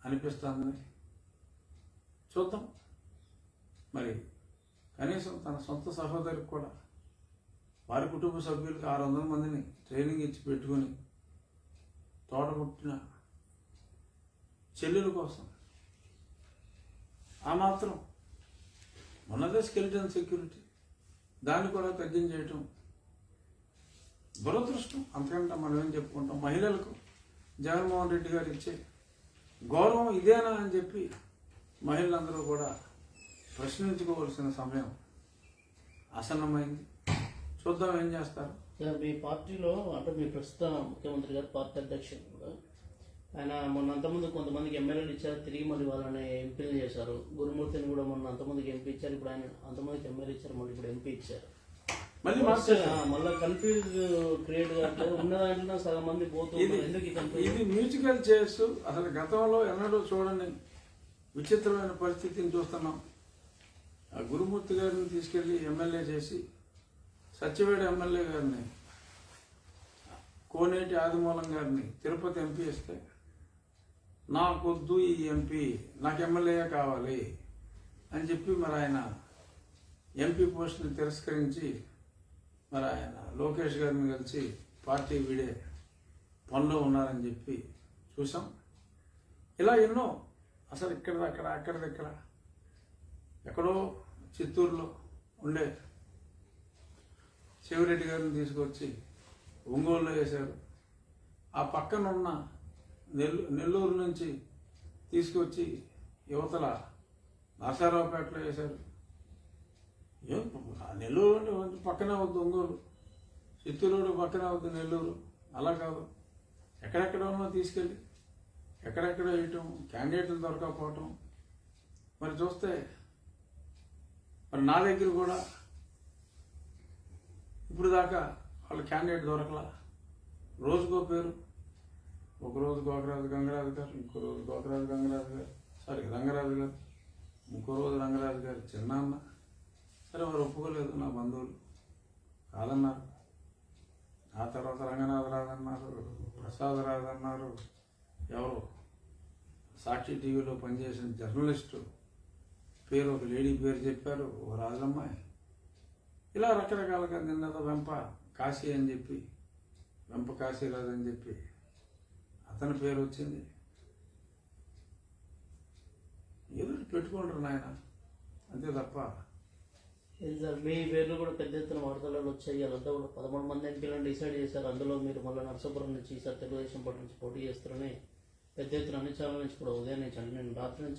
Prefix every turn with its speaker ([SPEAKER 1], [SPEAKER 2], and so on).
[SPEAKER 1] అనిపిస్తుందని చూద్దాం. మరి కనీసం తన సొంత సహోదరికి కూడా వారి కుటుంబ సభ్యులకు 600 మందిని ట్రైనింగ్ ఇచ్చి పెట్టుకుని తోడబుట్టిన చెల్లెల కోసం ఆ మాత్రం ఉన్నదే స్కెలిటన్ సెక్యూరిటీ, దాన్ని కూడా తగ్గించేయటం దురదృష్టం. అంతకంటే మనం ఏం చెప్పుకుంటాం? మహిళలకు జగన్మోహన్ రెడ్డి గారు ఇచ్చే గౌరవం ఇదేనా అని చెప్పి మహిళలందరూ కూడా ప్రశ్నించుకోవాల్సిన సమయం ఆసన్నమైంది. చూద్దాం ఏం చేస్తారు.
[SPEAKER 2] మీ పార్టీలో అంటే మీ ప్రస్తుత ముఖ్యమంత్రి గారు పార్టీ అధ్యక్షుడు కూడా ఆయన మొన్న అంతకుముందు కొంతమందికి ఎమ్మెల్యేలు ఇచ్చారు, తిరిగి మళ్ళీ వాళ్ళని ఎంపీలు చేశారు. గురుమూర్తిని కూడా మొన్న అంతమందికి ఎంపీ ఇచ్చారు, ఇప్పుడు ఆయన అంతమందికి ఎమ్మెల్యే ఇచ్చారు, మళ్ళీ ఇప్పుడు ఎంపీ ఇచ్చారు. మళ్ళీ కన్ఫ్యూజ్ క్రియేట్ కావట్లేదు. ఉన్న దాంట్లో సగం మంది పోతుంది. ఎందుకు
[SPEAKER 1] ఇది మ్యూజికల్ చైర్స్. అసలు గతంలో ఎన్నడూ చూడని విచిత్రమైన పరిస్థితిని చూస్తున్నాం. ఆ గురుమూర్తి గారిని తీసుకెళ్లి ఎమ్మెల్యే చేసి సత్యవేడ ఎమ్మెల్యే గారిని, కోనేటి ఆదిమూలం గారిని తిరుపతి ఎంపీ ఇస్తే నాకొద్దు ఈ ఎంపీ, నాకు ఎమ్మెల్యే కావాలి అని చెప్పి మరి ఆయన ఎంపీ పోస్ట్ని తిరస్కరించి మరి ఆయన లోకేష్ గారిని కలిసి పార్టీ వీడే పనిలో ఉన్నారని చెప్పి చూసాం. ఇలా ఎన్నో అసలు ఇక్కడిదక్కడ అక్కడిదక్కడ ఎక్కడో చిత్తూరులో ఉండే శివరెడ్డి గారిని తీసుకొచ్చి ఒంగోలులో వేశారు. ఆ పక్కన ఉన్న నెల్లూరు నుంచి తీసుకొచ్చి యువతల నరసరావుపేటలో వేశారు. నెల్లూరు పక్కనే వద్దు ఒంగోలు, చిత్తూరు పక్కనే వద్దు నెల్లూరు. అలా కాదు, ఎక్కడెక్కడ ఉన్నా తీసుకెళ్ళి ఎక్కడెక్కడ వేయటం, క్యాండిడేట్లు దొరకకపోవటం. మరి చూస్తే మరి నా దగ్గర కూడా ఇప్పుడు దాకా వాళ్ళ క్యాండిడేట్ దొరకలా. రోజుకో పేరు, ఒకరోజు గోకరాజు గంగరాజు గారు, ఇంకో రోజు గోకరాజు గంగరాజు గారు, రంగరాజు గారు, ఇంకో రోజు రంగరాజు గారు చిన్నాన్న. సరే వారు ఒప్పుకోలేదు, నా బంధువులు కాదన్నారు. ఆ తర్వాత రంగనాథరాజు అన్నారు, ప్రసాదరాజు అన్నారు, ఎవరు సాక్షి టీవీలో పనిచేసిన జర్నలిస్టు పేరు, ఒక లేడీ పేరు చెప్పారు, ఓ రాజులమ్మాయి. ఇలా రకరకాలుగా నిన్నదో వెంప కాశీ అని చెప్పి, వెంప కాశీరాజు అని చెప్పి అతని పేరు వచ్చింది. ఏదో పెట్టుకుంటారు నాయన, అంతే తప్ప.
[SPEAKER 2] సార్ మీ పేర్లు కూడా పెద్ద ఎత్తున వార్తలలో వచ్చాయి. అదంతా కూడా 13 మంది ఎంపీలను డిసైడ్ చేశారు. అందులో మీరు మళ్ళీ నర్సాపురం నుంచి ఈసారి తెలుగుదేశం పార్టీ నుంచి పోటీ చేస్తారని పెద్ద ఎత్తున అన్ని ఛానల్ నుంచి కూడా ఉదయం నుంచి అంటే నేను రాత్రి నుంచి